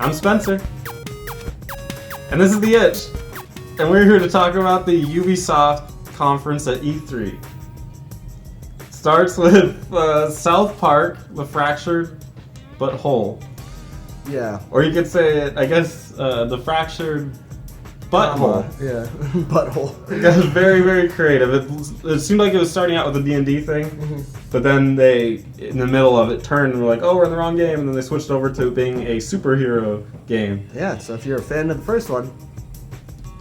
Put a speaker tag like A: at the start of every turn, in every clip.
A: I'm Spencer. And this is The Itch. And we're here to talk about the Ubisoft conference at E3. Starts with South Park, the fractured but whole.
B: Yeah.
A: Or you could say it, I guess, the fractured butthole.
B: Yeah, butthole.
A: It was very, very creative. It seemed like it was starting out with a D&D thing, but then they, in the middle of it, turned and were like, oh, we're in the wrong game, and then they switched over to being a superhero game.
B: Yeah, so if you're a fan of the first one,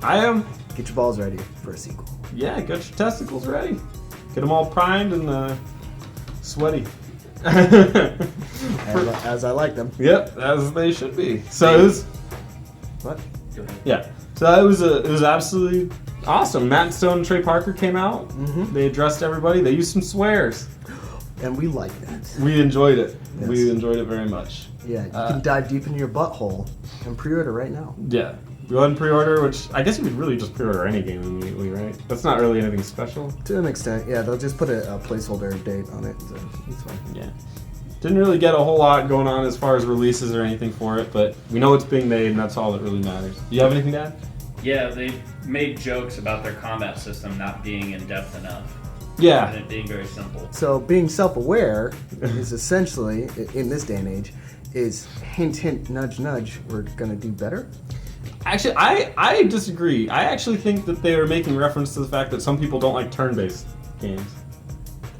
A: I am.
B: get your balls ready for a sequel.
A: Yeah, get your testicles ready. Get them all primed and sweaty.
B: As I like them.
A: Yep, as they should be. So it was...
B: What?
A: Yeah. So it was absolutely awesome. Matt Stone and Trey Parker came out. They addressed everybody. They used some swears.
B: And we like that.
A: We enjoyed it.
B: Yes.
A: We enjoyed it very much.
B: Yeah, you can dive deep into your butthole and pre-order right now.
A: Yeah. Go ahead and pre-order, which I guess you could really just pre-order any game immediately, right? That's not really anything special.
B: To an extent, yeah, they'll just put a placeholder date on it, so it's fine.
A: Yeah. Didn't really get a whole lot going on as far as releases or anything for it, but we know it's being made, and that's all that really matters. Do you have anything to add?
C: Yeah, they made jokes about their combat system not being in-depth enough.
A: Yeah.
C: And it being very simple.
B: So being self-aware is essentially, in this day and age, is hint, hint, nudge, nudge, we're gonna do better?
A: Actually, I disagree. I actually think that they are making reference to the fact that some people don't like turn-based games.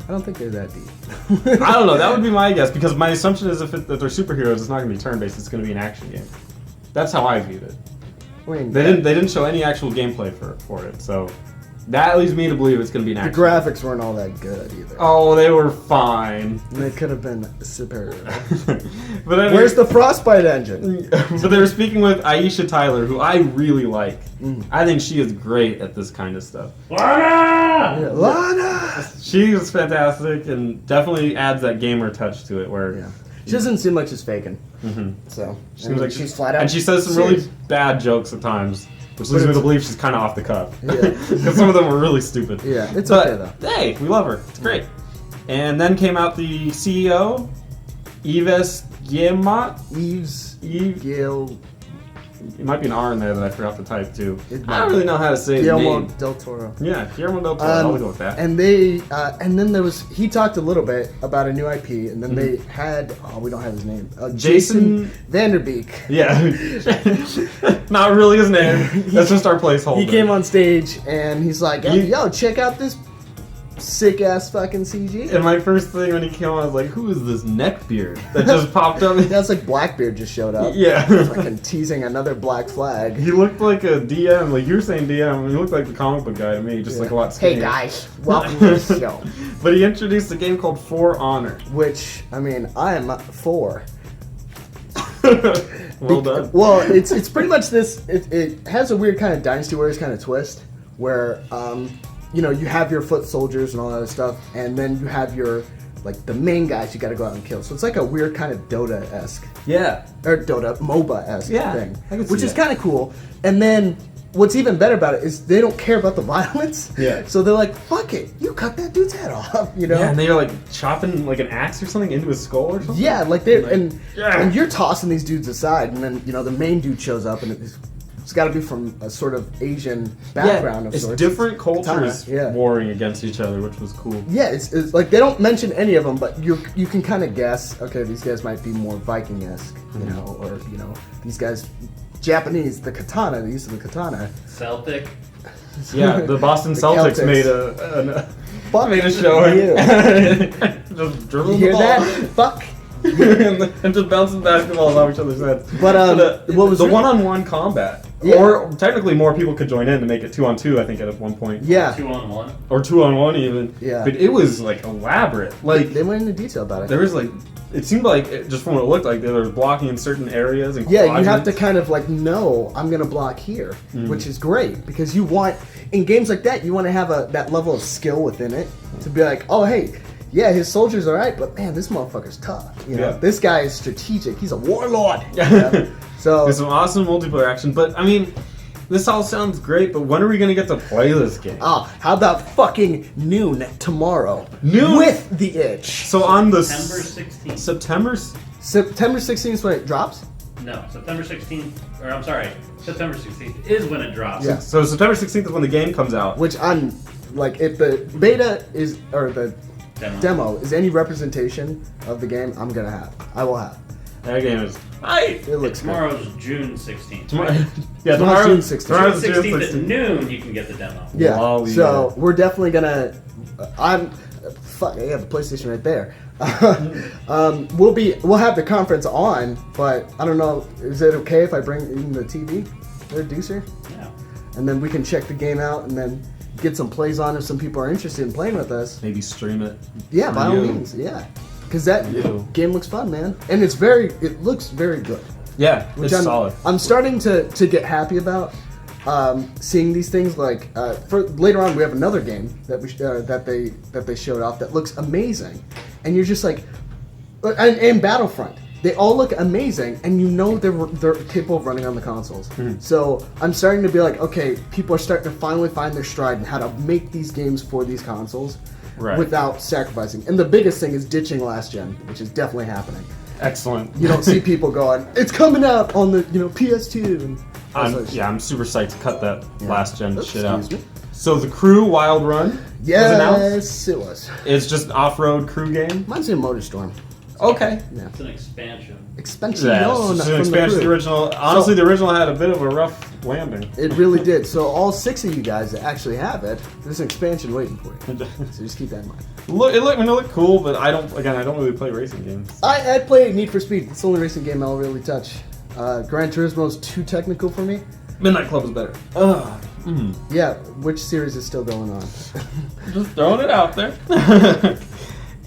B: I don't think they're that deep.
A: I don't know. That would be my guess, because my assumption is that they're superheroes, it's not going to be turn-based. It's going to be an action game. That's how I viewed it.
B: I mean,
A: They didn't show any actual gameplay for it, so that leads me to believe it's going to be an
B: the
A: action.
B: graphics weren't all that good either.
A: Oh, they were fine.
B: They could have been superior.
A: But anyway,
B: Where's the Frostbite engine?
A: But they were speaking with Aisha Tyler, who I really like. I think she is great at this kind of stuff.
C: Lana!
B: Yeah, Lana!
A: She is fantastic and definitely adds that gamer touch to it, where
B: Yeah. She doesn't seem like she's faking. So,
A: seems like
B: she's flat out.
A: and she says some
B: serious.
A: really bad jokes at times, which leads me to believe she's kind of off the cuff.
B: Yeah.
A: Because some of them were really stupid.
B: Yeah, it's
A: but,
B: okay though.
A: Hey, we love her. It's great. And then came out the CEO, Yves Guillemot.
B: Yves
A: Yves.
B: Gil.
A: It might be an R in there that I forgot to type too.
B: It
A: I don't really know how to say his
B: Guillermo
A: name.
B: del Toro.
A: Yeah, Guillermo del Toro. I'll go with that.
B: And they, and then he talked a little bit about a new IP, and then they had, we don't have his name, Jason Vanderbeek.
A: Yeah, not really his name. That's just our placeholder.
B: He came on stage and he's like, yo, check out this sick ass fucking CG.
A: And my first thing when he came on, I was like, who is this neckbeard that just popped up?
B: That's like Blackbeard just showed up.
A: Yeah.
B: Fucking teasing another black flag.
A: He looked like a DM, like you were saying DM, he looked like the comic book guy to me, just like a lot skinnier.
B: Hey guys, welcome to the show.
A: But he introduced a game called For Honor.
B: Which, I mean, I am for.
A: Well done.
B: Well, it's pretty much this. It has a weird kind of Dynasty Warriors kind of twist where you know, you have your foot soldiers and all that other stuff, and then you have your like the main guys you got to go out and kill. So it's like a weird kind of Dota-esque,
A: Yeah.
B: or Dota MOBA-esque
A: Yeah,
B: thing,
A: I can see
B: which is
A: that.
B: kind of cool. And then what's even better about it is they don't care about the violence.
A: Yeah.
B: So they're like, fuck it, you cut that dude's head off, you know?
A: Yeah, and they were like chopping like an axe or something into his skull or something.
B: Yeah, like they're
A: Like, yeah.
B: and you're tossing these dudes aside, and then you know the main dude shows up, and it's got to be from a sort of Asian background of
A: it's
B: sorts.
A: different
B: Katana,
A: cultures
B: yeah.
A: warring against each other, which was cool.
B: Yeah, it's like they don't mention any of them, but you can kind of guess. Okay, these guys might be more Viking-esque, you know, or you know, these guys Japanese. The katana, the use of the katana.
C: Celtic.
A: Yeah, the Boston
B: The
A: Celtics
B: Celtics.
A: made a show.
B: you.
A: Just dribbling
B: You hear
A: the ball.
B: that? Fuck.
A: and just bouncing basketballs off each other's heads.
B: But, what was
A: the
B: really-
A: one-on-one combat?
B: Yeah.
A: Or technically more people could join in to make it 2-on-2. I think at one point.
B: Yeah.
C: 2-on-1.
A: Or 2-on-1 even.
B: Yeah.
A: But it was like elaborate. Like
B: They went into detail about it.
A: there was like, it seemed like just from what it looked like, they were blocking in certain areas and
B: Yeah, you have to
A: quadrants.
B: kind of like know I'm gonna block here, which is great because you want in games like that you want to have that level of skill within it to be like, oh hey, yeah, his soldiers are right, but man, this motherfucker's tough. You know,
A: Yeah.
B: this guy is strategic. He's a warlord.
A: Yeah.
B: You know? So
A: There's some awesome multiplayer action, but I mean, this all sounds great, but when are we gonna get to play this game?
B: how about fucking noon tomorrow?
A: Noon?
B: With the itch.
A: So on the
C: September 16th.
A: September
B: September 16th is when it drops.
C: No, September 16th, or I'm sorry, September 16th is when it drops.
B: Yeah.
A: So September 16th is when the game comes out.
B: Which I'm like, if the beta is or the demo is any representation of the game, I'm gonna have. I will have.
A: That game is
B: It looks
C: Tomorrow's June 16th.
A: Tomorrow,
C: right?
A: yeah,
B: Tomorrow's
A: tomorrow,
B: June 16th.
A: tomorrow's
C: June 16th at
A: 16th.
C: noon, you can get the demo.
B: Yeah.
A: Wow,
B: So we're definitely gonna. I'm. Fuck. I have the PlayStation right there. We'll have the conference on, but I don't know. Is it okay if I bring in the TV, the Deucer,
C: Yeah.
B: and then we can check the game out and then get some plays on if some people are interested in playing with us?
A: Maybe stream it.
B: Yeah,
A: for
B: by all
A: you.
B: means. Yeah, because that
A: You.
B: game looks fun, man, and it looks very good.
A: Yeah,
B: Which
A: it's
B: I'm,
A: solid.
B: I'm starting to get happy about seeing these things. Like for later on, we have another game that they showed off that looks amazing, and you're just like, and Battlefront. They all look amazing, and you know they're capable of running on the consoles.
A: Mm-hmm.
B: So I'm starting to be like, okay, people are starting to finally find their stride in how to make these games for these consoles
A: Right.
B: without sacrificing. And the biggest thing is ditching last gen, which is definitely happening.
A: Excellent.
B: You don't see people going, it's coming out on the PS2. And
A: I'm super psyched to cut that
B: Yeah.
A: last gen shit out.
B: Excuse me?
A: So the Crew Wild Run was announced.
B: Yes, it was.
A: It's just an off-road crew game.
B: Mine's in Motorstorm.
A: Okay.
B: Yeah.
C: It's an expansion.
B: Expansion.
A: Yeah, it's just an expansion to the original. Honestly, the original had a bit of a rough landing.
B: It really did. So all 6 of you guys that actually have it, there's an expansion waiting for you. So just keep that in mind.
A: It looked cool, but I don't really play racing games.
B: I play Need for Speed. It's the only racing game I'll really touch. Gran Turismo's too technical for me.
A: Midnight Club is better. Ugh.
B: Yeah, which series is still going on?
A: Just throwing it out there.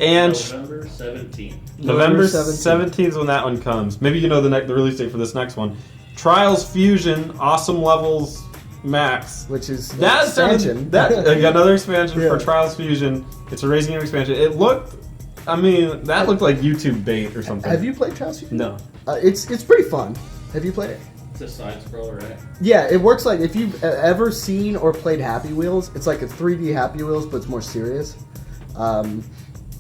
A: And
C: November 17th.
A: November
B: 17th.
A: 17th is when that one comes. Maybe you know the release date for this next one. Trials Fusion, Awesome Levels Max.
B: Which is
A: That
B: expansion.
A: another expansion
B: Yeah.
A: for Trials Fusion. It's a racing game expansion. It looked, that looked like YouTube bait or something.
B: Have you played Trials Fusion?
A: No.
B: It's pretty fun. Have you played it?
C: It's a side scroller, right?
B: Yeah, it works like if you've ever seen or played Happy Wheels. It's like a 3D Happy Wheels, but it's more serious.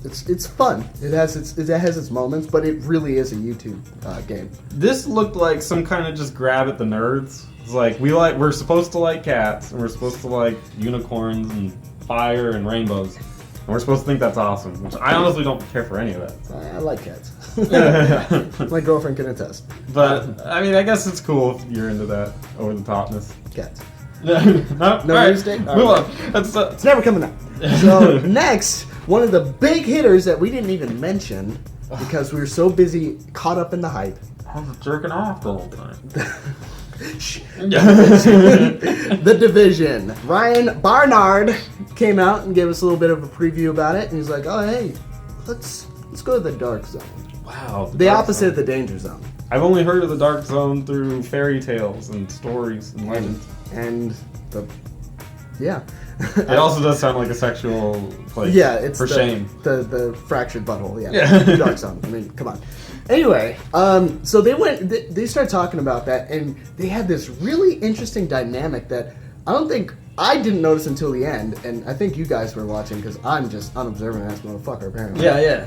B: It's fun. It has its moments, but it really is a YouTube game.
A: This looked like some kind of just grab at the nerds. It's like we're supposed to like cats, and we're supposed to like unicorns and fire and rainbows, and we're supposed to think that's awesome. Which I honestly don't care for any of that.
B: I like cats. My girlfriend can attest.
A: But I guess it's cool if you're into that over the topness.
B: Cats.
A: No
B: release date?
A: Move on. That's
B: It's never coming out. So next, one of the big hitters that we didn't even mention because we were so busy, caught up in the hype.
A: I was jerking off the whole time.
B: The Division. Ryan Barnard came out and gave us a little bit of a preview about it, and he's like, "Oh, hey, let's go to the dark zone.
A: Wow.
B: The
A: Dark
B: opposite
A: Zone.
B: of the danger zone."
A: I've only heard of the Dark Zone through fairy tales and stories and legends.
B: And yeah.
A: It also does sound like a sexual place.
B: Yeah, it's
A: for shame.
B: The fractured butthole. Yeah,
A: Yeah.
B: The dark zone. I mean, come on. Anyway, so they started talking about that, and they had this really interesting dynamic that I didn't notice until the end, and I think you guys were watching because I'm just unobservant ass motherfucker apparently.
A: Yeah.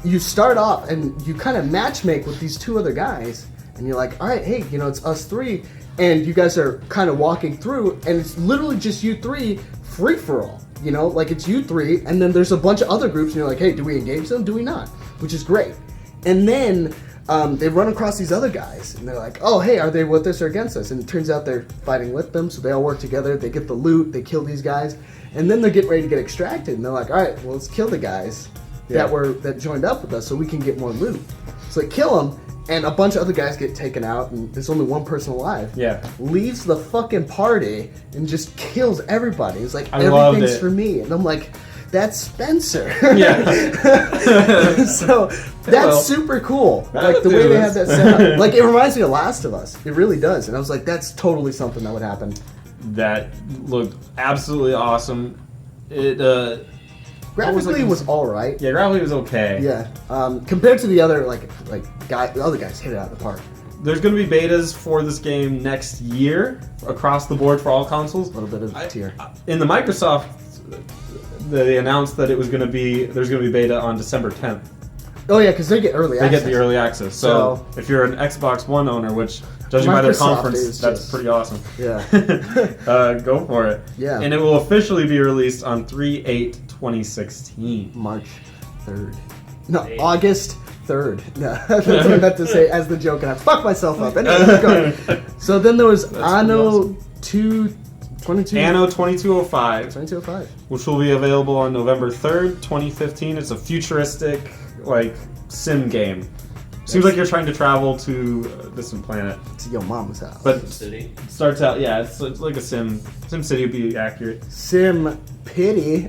B: You start off and you kind of matchmake with these 2 other guys, and you're like, all right, hey, it's us 3, and you guys are kind of walking through, and it's literally just you 3 free for all. Like it's you 3, and then there's a bunch of other groups, and you're like, hey, do we engage them? Do we not? Which is great. And then they run across these other guys, and they're like, oh, hey, are they with us or against us? And it turns out they're fighting with them, so they all work together. They get the loot, they kill these guys, and then they're getting ready to get extracted, and they're like, all right, well, let's kill the guys that joined up with us so we can get more loot. So they kill them, and a bunch of other guys get taken out, and there's only one person alive.
A: Yeah.
B: Leaves the fucking party and just kills everybody. It's like,
A: I loved
B: everything's
A: it.
B: for me. And I'm like, that's Spencer.
A: Yeah.
B: So that's super cool. Like the way they have that set up. Like it reminds me of Last of Us. It really does. And I was like, that's totally something that would happen.
A: That looked absolutely awesome. It
B: Graphically was all right.
A: Yeah, graphically was okay.
B: Yeah. Compared to the other the other guys hit it out of the park.
A: There's going to be betas for this game next year across the board for all consoles.
B: A little bit of a tier.
A: In the Microsoft, they announced that there's going to be beta on December 10th.
B: Oh yeah, because they get early
A: They
B: access.
A: get the early access. So if you're an Xbox One owner, which judging by their
B: Microsoft
A: conference,
B: is
A: that's
B: just-
A: pretty awesome.
B: Yeah.
A: Go for it.
B: Yeah.
A: And it will officially be released on 3/8/2016.
B: March 3rd. No,
C: Eight.
B: August 3rd. No, that's what I meant to say as the joke, and I fucked myself up. Anyway, go. So then there was
A: That's
B: Anno
A: pretty
B: 2205.
A: Anno 2205,
B: 2205.
A: which will be available on November 3rd, 2015. It's a futuristic, like, sim game. Seems like you're trying to travel to a distant planet.
B: It's your mama's house.
A: But
C: City.
A: it starts out, yeah, it's like a sim. Sim City would be accurate.
B: Sim Pity.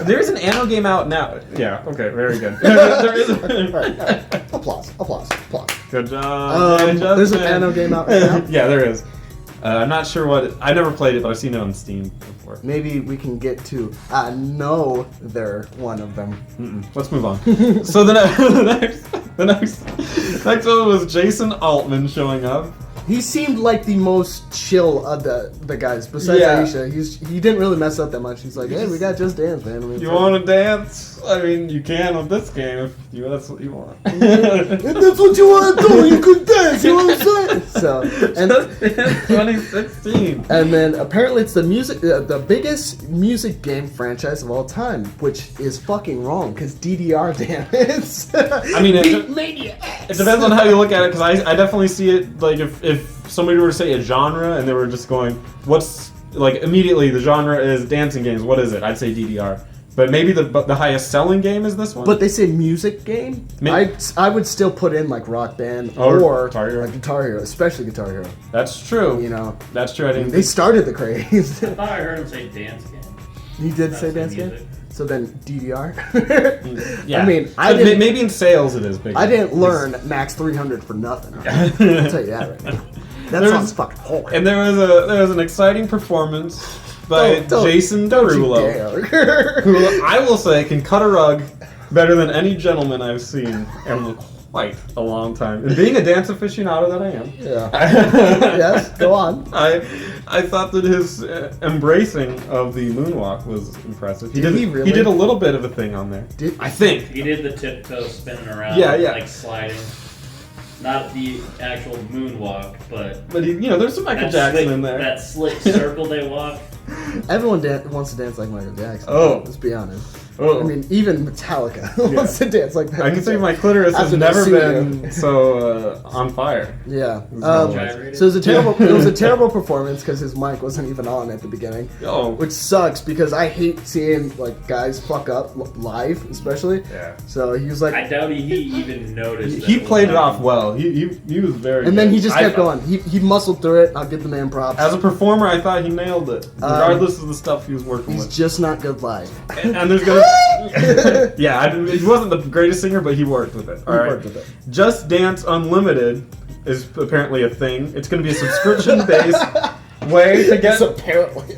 A: There's an Anno game out now. Yeah, okay, very good. There is
B: Alright, applause.
A: Good job. man,
B: There's an
A: Justin.
B: Anno game out right now.
A: Yeah, there is. I'm not sure what. I never played it, but I've seen it on Steam before.
B: Maybe we can get to know they're one of them.
A: Let's move on. So the next one was Jason Altman showing up.
B: He seemed like the most chill of the guys. Besides
A: Yeah.
B: Aisha, he didn't really mess up that much. He's like, hey, we got Just Dance, man. I mean,
A: You want to dance? I mean, you can with this game if that's what you want.
B: if that's what you want to do, you can dance. You know what I'm saying? So, and
A: 2016.
B: and then apparently it's the biggest music game franchise of all time, which is fucking wrong because DDR, damn it.
A: I mean,
B: Mania.
A: it depends on how you look at it, because I definitely see it, like, if somebody were to say a genre and they were just going, what's, like, immediately the genre is dancing games, what is it? I'd say DDR. But maybe the highest selling game is this one?
B: But they say music game. I would still put in like Rock Band
A: Or Guitar Hero.
B: like Guitar Hero, especially Guitar Hero.
A: That's true.
B: You know,
A: That's true, I didn't
B: they started the craze.
C: I thought I heard him say dance game.
B: He did
C: That's
B: say
C: the
B: dance game.
C: music.
B: So then DDR.
A: Yeah.
B: I mean,
A: So maybe in sales it is big.
B: I didn't learn Max 300 for nothing. I'll tell you that right now. That
A: There
B: sounds
A: was-
B: fucking horrible.
A: And there was an exciting performance by Jason
B: don't you
A: Derulo,
B: dare.
A: who I will say can cut a rug better than any gentleman I've seen in quite a long time. And being a dance aficionado that I am,
B: Yeah. Yes, go on.
A: I thought that his embracing of the moonwalk was impressive.
B: Did he really?
A: He did a little bit of a thing on there.
B: Did-
A: I think.
C: He did the tiptoe spinning around,
A: Yeah, yeah.
C: like sliding. Not the actual moonwalk, but
A: But there's some Michael
C: that
A: Jackson
C: slick,
A: in there.
C: that slick circle they walk.
B: Everyone wants to dance like Michael Jackson.
A: Oh.
B: Let's be honest.
A: Oh.
B: I mean, even Metallica wants to dance like that.
A: I can say my clitoris has
B: After
A: never
B: they've seen
A: been so on fire.
B: Yeah.
C: Gyrated.
B: So it was a terrible. It was a terrible performance because his mic wasn't even on at the beginning,
A: Oh,
B: which sucks because I hate seeing like guys fuck up live, especially.
A: yeah.
B: So he was like,
C: I doubt he even noticed. that
A: He
C: was
A: played it
C: on.
A: off well. He was very.
B: and then
A: good.
B: he just kept going. He muscled through it. I'll give the man props.
A: As a performer, I thought he nailed it, regardless of the stuff he was working
B: He's
A: with.
B: just not good live.
A: And there's gonna. Yeah, he wasn't the greatest singer, but he worked with it. All right.
B: worked with it.
A: Just Dance Unlimited is apparently a thing. It's going to be a subscription-based way to get
B: apparently.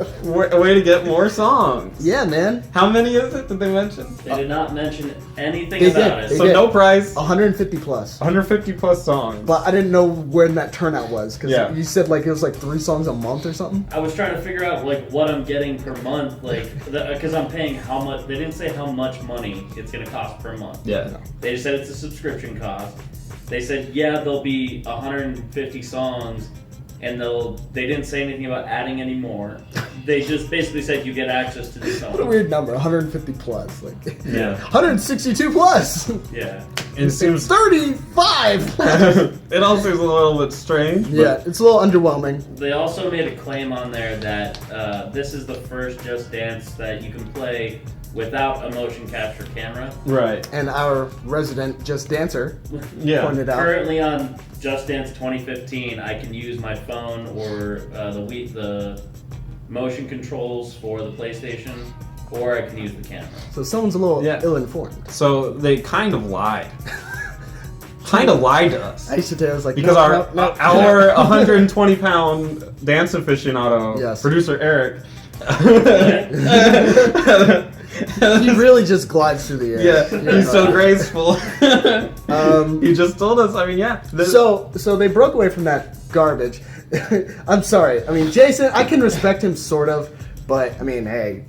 A: a way to get more songs.
B: Yeah, man.
A: How many is it? Did they mention?
C: They did not mention anything
B: They
C: about
B: did.
C: it.
B: They
A: So
B: did.
A: no prize,
B: 150 plus.
A: 150 plus songs.
B: But I didn't know when that turnout was because
A: Yeah.
B: you said like it was like 3 songs a month or something.
C: I was trying to figure out like what I'm getting per month, like because I'm paying how much. They didn't say how much money it's gonna cost per month.
A: Yeah.
C: They just said it's a subscription cost. They said yeah, there'll be 150 songs, and they didn't say anything about adding any more. They just basically said you get access to these songs.
B: What a weird number, 150 plus. Like
A: Yeah.
B: 162 plus.
C: Yeah.
A: It seems
B: 35 plus.
A: it all seems a little bit strange. but-
B: Yeah, it's a little underwhelming.
C: They also made a claim on there that this is the first Just Dance that you can play without a motion capture camera.
A: Right.
B: And our resident Just Dancer
A: Yeah.
B: pointed out.
C: Currently on Just Dance 2015, I can use my phone or the motion controls for the PlayStation, or I can use the camera.
B: So someone's a little
A: Yeah.
B: ill-informed.
A: So they kind of lied. Kind of lied to us.
B: I used to tell I was like,
A: Because
B: no,
A: our
B: no, no.
A: our 120-pound dance aficionado,
B: Yes.
A: producer Eric,
B: He really just glides through the air.
A: yeah, he's so graceful. He just told us. I mean, yeah.
B: So they broke away from that garbage. I'm sorry. I mean, Jason, I can respect him sort of, but I mean, hey,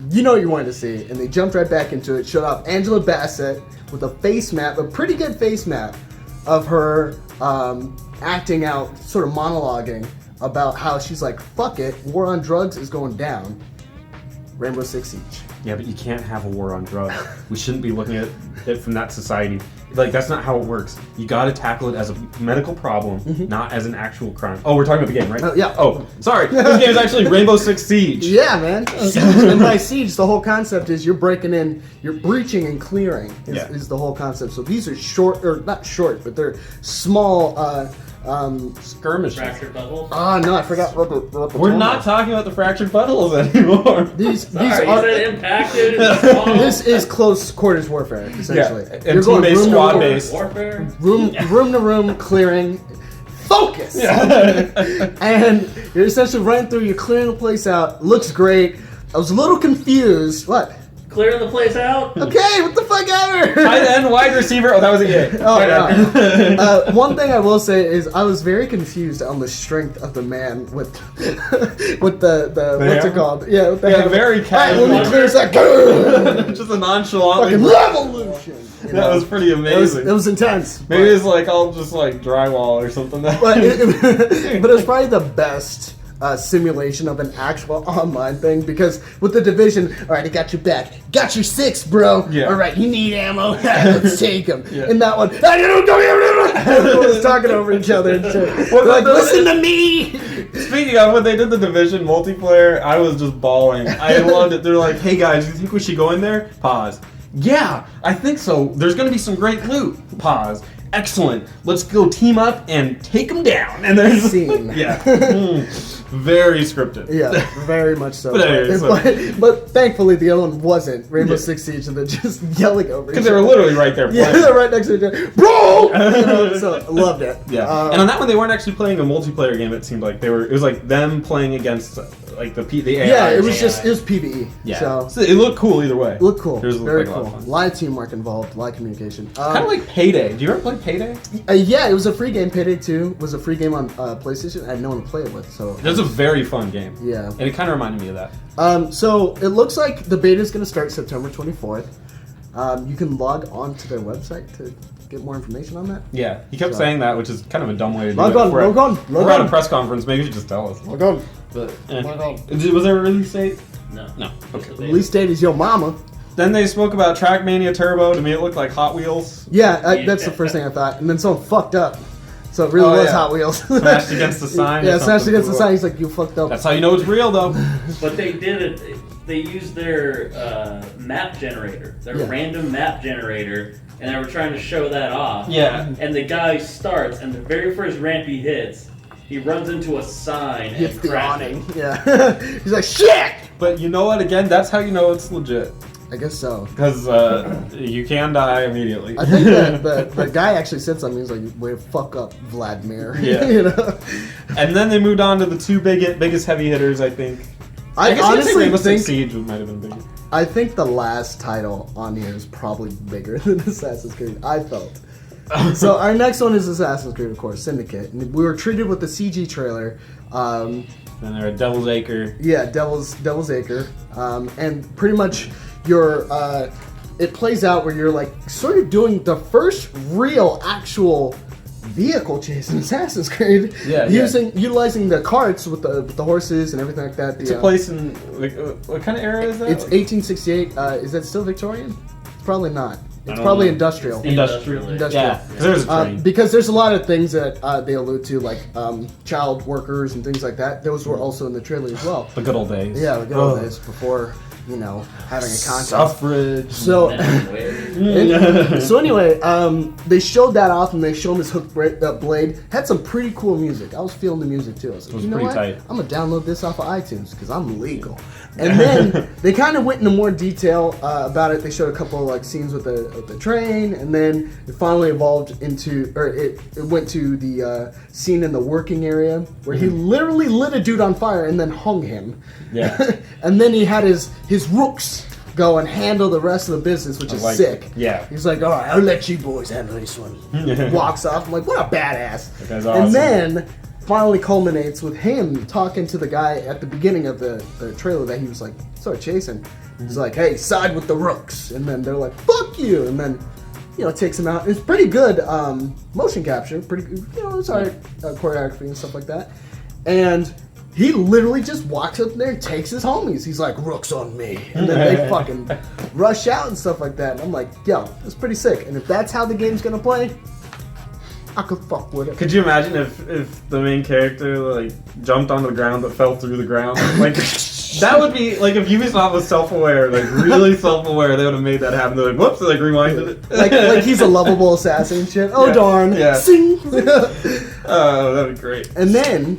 B: you know what you wanted to see, and they jumped right back into it. Showed off Angela Bassett with a face map, a pretty good face map of her acting out, sort of monologuing about how she's like, fuck it, war on drugs is going down. Rainbow Six Siege.
A: Yeah, but you can't have a war on drugs. We shouldn't be looking at it from that society. Like, that's not how it works. You gotta tackle it as a medical problem, not as an actual crime. Oh, we're talking about the game, right?
B: Yeah.
A: Oh, sorry. This game is actually Rainbow Six Siege.
B: Yeah, man. Siege, and by siege, the whole concept is you're breaking in, you're breaching and clearing is the whole concept. So these are short, or not short, but they're small
A: skirmishes.
C: Fractured buttholes.
B: Oh, no, I forgot what the
A: We're
B: term
A: not
B: was.
A: talking about the fractured buttholes anymore.
B: These
C: Sorry, you
B: are...
C: said impacted. Small.
B: This is close quarters warfare, essentially.
A: Yeah, and team-based, squad-based.
C: Warfare.
B: room to room clearing. Focus!
A: Yeah.
B: And you're essentially running through, you're clearing the place out. Looks great. I was a little confused. What?
C: Clearing the place out.
B: Okay, what the fuck ever?
A: Tight end, wide receiver. Oh, that was a yay.
B: Oh,
A: Tight end.
B: no. One thing I will say is I was very confused on the strength of the man with with the what's it
A: hammer?
B: called? Yeah, with the
A: Yeah,
B: hammer.
A: very
B: All right,
A: casual.
B: when he clears that,
A: Just a nonchalantly.
B: fucking revolution. You
A: That
B: know?
A: was pretty
B: It
A: amazing.
B: was intense.
A: Maybe it's like I'll just like drywall or something.
B: but but it was probably the best simulation of an actual online thing because with the Division, all right, I got your back, got your 6, bro.
A: Yeah.
B: All right, you need ammo. Let's take them.
A: Yeah.
B: In that one, everyone was talking over each other and shit.
A: Well,
B: They're like,
A: the-
B: listen to me.
A: Speaking of when they did the Division multiplayer, I was just bawling. I loved it. They're like, "Hey guys, you think we should go in there?" Pause. Yeah, I think so. There's gonna be some great loot. Pause. Excellent. Let's go team up and take them down. And there's
B: Scene.
A: yeah, very scripted.
B: Yeah, very much so.
A: But anyway, so-
B: but thankfully the other one wasn't Rainbow
A: Yeah.
B: Six Siege, and they're just yelling over each
A: Because they were
B: other.
A: literally right there playing.
B: Yeah, they're right next to each other. Bro! You know, so loved it.
A: Yeah, and on that one they weren't actually playing a multiplayer game. It seemed like they were. It was like them playing against like the AI.
B: Yeah, it was
C: Yeah.
B: just it was PvE.
A: Yeah,
B: So
A: it looked cool either way.
B: it looked cool.
A: Yours looked
B: Very
A: like a lot
B: cool.
A: of
B: A
A: fun.
B: lot of teamwork involved, a lot of communication.
A: Kind of like Payday. Do you ever play Payday?
B: Yeah, it was a free game. Payday 2 was a free game on PlayStation. I had no one to play it with, so
A: It was a very fun game.
B: yeah.
A: And it kind of reminded me of that.
B: So it looks like the beta is going to start September 24th. You can log on to their website to get more information on that.
A: Yeah, he kept
B: So-
A: saying that, which is kind of a dumb way to do
B: Log
A: it.
B: on,
A: If we're
B: log
A: at-
B: on,
A: if
B: log
A: We're at a
B: on.
A: press conference. Maybe you should just tell us.
B: Log on.
A: But,
B: Log on.
A: Was there a release date?
C: No.
A: No. Okay.
B: Release date is your mama.
A: Then they spoke about Trackmania Turbo. To me, it looked like Hot Wheels.
B: Yeah, that's the first thing I thought. And then someone fucked up. So it really
A: Oh,
B: was
A: yeah.
B: Hot Wheels.
A: Smashed against the sign or
B: Yeah, smashed
A: something.
B: against the sign. He's like, you fucked up.
A: That's how you know it's real, though.
C: But they did it. They used their map generator, their
B: Yeah.
C: random map generator, and they were trying to show that off.
A: Yeah.
C: And the guy starts, and the very first ramp he hits, he runs into a sign
B: Hits
C: and
B: the
C: crashes.
B: awning. Yeah. He's like, shit!
A: But you know what? Again, that's how you know it's legit.
B: I guess so.
A: Because you can die immediately.
B: I think that the guy actually said something. He's like, "Way fuck up, Vladimir."
A: Yeah.
B: You know.
A: And then they moved on to the two biggest heavy hitters, I think.
B: I
A: guess you could say
B: honestly
A: Rainbow Six
B: think
A: Siege might have been bigger.
B: I think the last title on here is probably bigger than Assassin's Creed. I felt. So our next one is Assassin's Creed, of course, Syndicate. And we were treated with the CG trailer.
A: Then there are Devil's Acre.
B: Yeah, Devil's Acre, and pretty much your it plays out where you're like sort of doing the first real actual vehicle chase in Assassin's Creed.
A: Yeah,
B: utilizing the carts with the horses and everything like that.
A: It's a place in like, what kind of era is that?
B: It's 1868. Is that still Victorian? It's probably not. It's
A: don't
B: probably
A: know.
B: industrial.
C: It's the
A: Industrial.
B: Industrial.
A: Yeah, 'cause there's a train.
B: Because there's a lot of things that they allude to, like child workers and things like that. Those were also in the trailer as well.
A: The good old days.
B: Yeah, the good old
A: Ugh.
B: days before, having a contest.
A: Suffrage.
B: So,
C: Anyway.
B: so anyway, they showed that off and they showed him his hook blade. Had some pretty cool music. I was feeling the music too. I was like,
A: was
B: you know
A: pretty
B: what?
A: tight.
B: I'm gonna download this off of iTunes because I'm legal. And then they kind of went into more detail about it. They showed a couple of like scenes with the train, and then it finally evolved into, or it went to the scene in the working area where he literally lit a dude on fire and then hung him.
A: Yeah.
B: And then he had his rooks go and handle the rest of the business, which is
A: like
B: sick.
A: it. Yeah.
B: He's like, all right, I'll let you boys handle this one. Walks off. I'm like, what a badass.
A: That guy's
B: And
A: awesome.
B: then finally culminates with him talking to the guy at the beginning of the trailer that he was like sort of chasing. He's like, hey, side with the rooks. And then they're like, fuck you. And then takes him out. It's pretty good motion capture, pretty it's alright choreography and stuff like that. And he literally just walks up there and takes his homies. He's like, "Rook's on me," and then they fucking rush out and stuff like that. And I'm like, yo, that's pretty sick. And if that's how the game's gonna play, I could fuck with it.
A: Could you imagine if the main character like jumped onto the ground but fell through the ground? Like that would be like if Ubisoft was self-aware, like really self-aware, they would have made that happen. They're like, whoops, they like rewinded it.
B: like he's a lovable assassin and shit. Oh
A: Yeah.
B: darn.
A: Yeah.
B: Sing.
A: Oh, that'd be great.
B: And then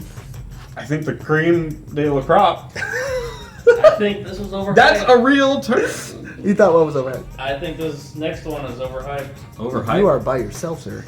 A: I think the cream de la crop.
C: I think this was overhyped.
A: That's a real term.
B: you thought what was overhead?
C: I think this next one is overhyped.
A: Overhyped.
B: You are by yourself, sir.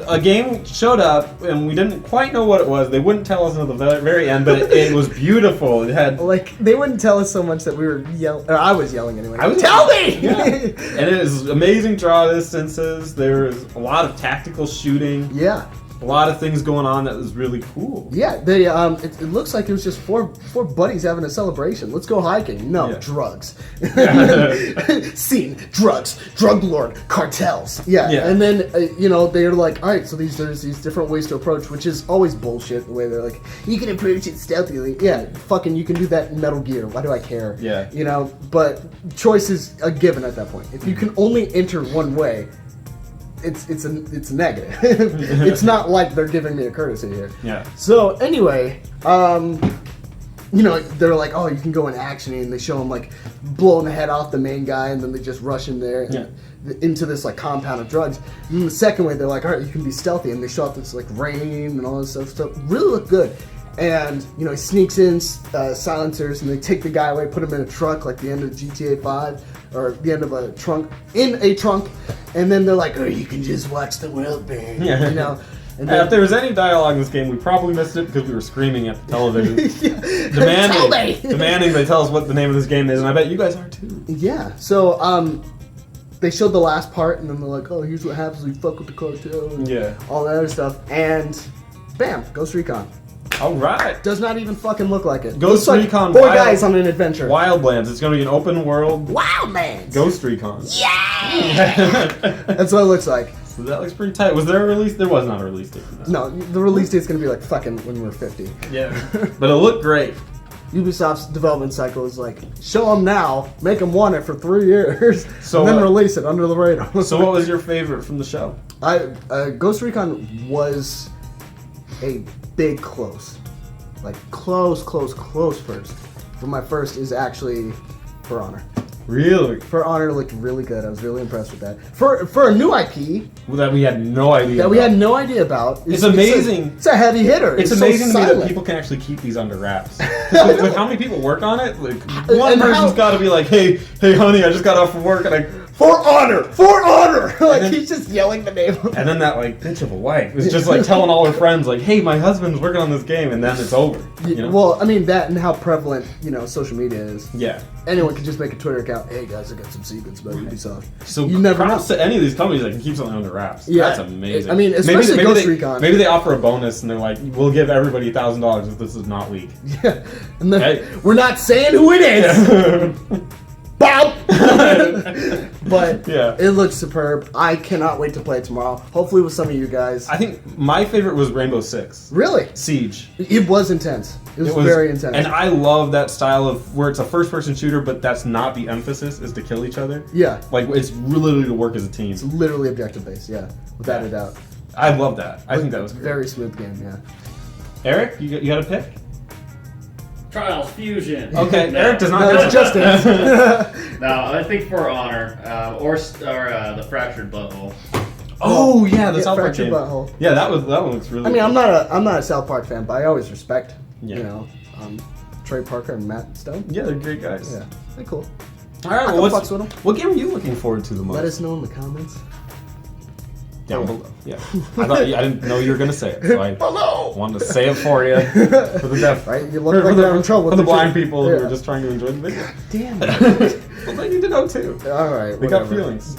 A: A game showed up and we didn't quite know what it was. They wouldn't tell us until the very end, but it was beautiful. It had
B: Like they wouldn't tell us so much that we were yelling. Or I was yelling anyway.
A: I was
B: Tell me.
A: Yeah. And it is amazing draw distances. There's a lot of tactical shooting.
B: Yeah.
A: A lot of things going on that was really cool.
B: Yeah, they it looks like it was just four buddies having a celebration. Let's go hiking. No,
A: Yeah.
B: drugs. Scene, drugs, drug lord, cartels. Yeah,
A: Yeah.
B: and then they're like, all right, so there's these different ways to approach, which is always bullshit. The way they're like, you can approach it stealthily. Yeah, fucking, you can do that in Metal Gear. Why do I care?
A: Yeah.
B: But choice is a given at that point. If you can only enter one way, it's a negative. It's not like they're giving me a courtesy here.
A: Yeah.
B: So anyway, they're like, oh, you can go in action, and they show them like blowing the head off the main guy, and then they just rush in there into this like compound of drugs. And then the second way, they're like, all right, you can be stealthy, and they show off this like rain and all this stuff. So really look good. And he sneaks in silencers, and they take the guy away, put him in a truck like the end of GTA 5 or the end of a trunk, and then they're like, oh, you can just watch the world burn.
A: Yeah.
B: And
A: If there was any dialogue in this game, we probably missed it because we were screaming at the television, demanding they tell us what the name of this game is, and I bet you guys are too.
B: Yeah. So they showed the last part, and then they're like, oh, here's what happens when you fuck with the cartel, and all that other stuff, and bam, Ghost Recon.
A: All right.
B: Does not even fucking look like it.
A: Ghost
B: Looks
A: Recon
B: like four
A: Wild-
B: guys on an adventure.
A: Wildlands. It's going to be an open world
B: Wildlands.
A: Ghost Recon.
B: Yeah. That's what it looks like.
A: So that looks pretty tight. Was there a release? There was not a release date for that.
B: No, the release date's gonna be like fucking when we're 50.
A: Yeah. But it looked great.
B: Ubisoft's development cycle is like, show them now, make them want it for 3 years,
A: So,
B: and then release it under the radar.
A: So what was your favorite from the show?
B: Ghost Recon was a big close. Like close first. But my first is actually For Honor.
A: Really?
B: For Honor looked really good. I was really impressed with that. For a new IP
A: That we had no idea
B: that we
A: about.
B: had no idea about.
A: It's amazing.
B: It's a heavy hitter.
A: It's
B: so
A: amazing to me that
B: silent.
A: people can actually keep these under wraps. With how many people work on it, like one
B: And
A: person's
B: how-
A: got to be like, "Hey, honey, I just got off from work," and
B: For Honor! Like
A: then-
B: he's just yelling the name.
A: and then that like bitch of a wife is just like telling all her friends like, "Hey, my husband's working on this game," and then it's over. You know?
B: Well, I mean that and how prevalent social media is.
A: Yeah.
B: Anyone can just make a Twitter account. Hey guys, I got some secrets about Ubisoft.
A: So
B: you never know.
A: props to any of these companies that can keep something under wraps.
B: Yeah.
A: That's amazing.
B: I mean, especially Ghost
A: they,
B: Recon.
A: Maybe they offer a bonus and they're like, "We'll give everybody $1,000 if this is not leaked."
B: Yeah, and then
A: Hey.
B: we're not saying who it is, Bob. But
A: Yeah.
B: it looks superb. I cannot wait to play it tomorrow. Hopefully with some of you guys.
A: I think my favorite was Rainbow Six
B: Really,
A: Siege.
B: it was intense. It was very intense.
A: And I love that style of where it's a first-person shooter, but that's not the emphasis, is to kill each other.
B: Yeah,
A: Like, it's literally to work as a team.
B: it's literally objective based. Yeah, without a doubt.
A: I love that. I think that was great.
B: Very smooth game. Yeah.
A: Eric, you got a pick?
C: Trials Fusion.
A: Okay,
C: No.
A: Eric does not
B: No,
A: have
B: it's just Dance.
C: No, I think For Honor or the Fractured Butthole.
A: Oh, yeah, the
B: Yeah,
A: South Park
B: Fractured
A: game.
B: Butthole.
A: Yeah, that one looks really
B: I mean,
A: good.
B: I'm not a South Park fan, but I always respect,
A: Yeah.
B: Trey Parker and Matt Stone.
A: Yeah, they're great guys.
B: Yeah, they're cool.
A: All right,
B: I
A: well,
B: can fucks with 'em.
A: what game are you looking forward to the most?
B: Let us know in the comments.
A: Down below. Yeah. I didn't know you were going to say it, so I
B: Below!
A: wanted to say it for you. For the deaf.
B: Right? You look like you're in trouble.
A: For the
B: with your
A: blind
B: shit.
A: people who
B: Yeah.
A: are just trying to enjoy the video.
B: Damn it.
A: Well, they need to know too.
B: Alright,
A: They got feelings.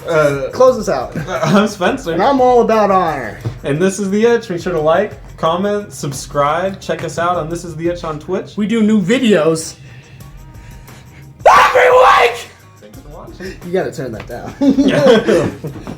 B: Close us out.
A: I'm Spencer.
B: And I'm all about honor.
A: And this is The Itch. Make sure to like, comment, subscribe. Check us out on This Is The Itch on Twitch.
B: We do new videos every week!
A: Thanks for watching.
B: You gotta turn that down.